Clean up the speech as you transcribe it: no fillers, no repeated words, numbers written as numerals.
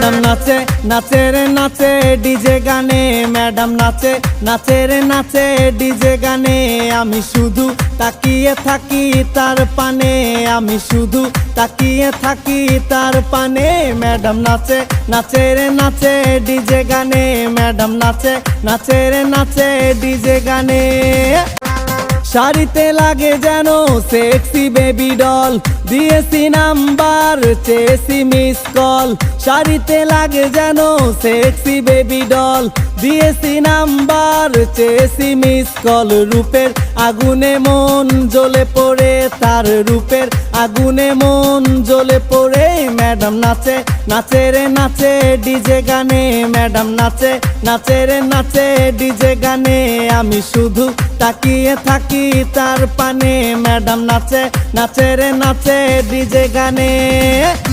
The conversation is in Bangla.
ম্যাডাম নাচে নাচে রে নাচে ডিজে গানে, ম্যাডাম নাচে নাচে রে নাচে ডিজে গানে। আমি শুধু তাকিয়ে থাকি তার পানে, আমি শুধু তাকিয়ে থাকি তার পানে। ম্যাডাম নাচে নাচে রে নাচে ডিজে গানে, ম্যাডাম নাচে নাচে রে নাচে ডিজে গানে। শাড়িতে লাগে যেন সেক্সি বেবি ডল, দিয়েছি নাম্বার চেয়েছি মিস কল। শাড়িতে লাগে যেন সেক্সি বেবি ডল, দিয়েছি নাম্বার চেয়েছি মিস কল। রূপের আগুনে মন জ্বলে পড়ে, তার রূপের আগুনে মন জ্বলে পড়ে। ম্যাডাম নাচে নাচে রে নাচে ডিজে গানে, ম্যাডাম নাচে নাচে রে নাচে ডিজে গানে। আমি শুধু তাকিয়ে থাকি তার পানে, ম্যাডাম নাচে নাচে রে নাচে ডিজে গানে।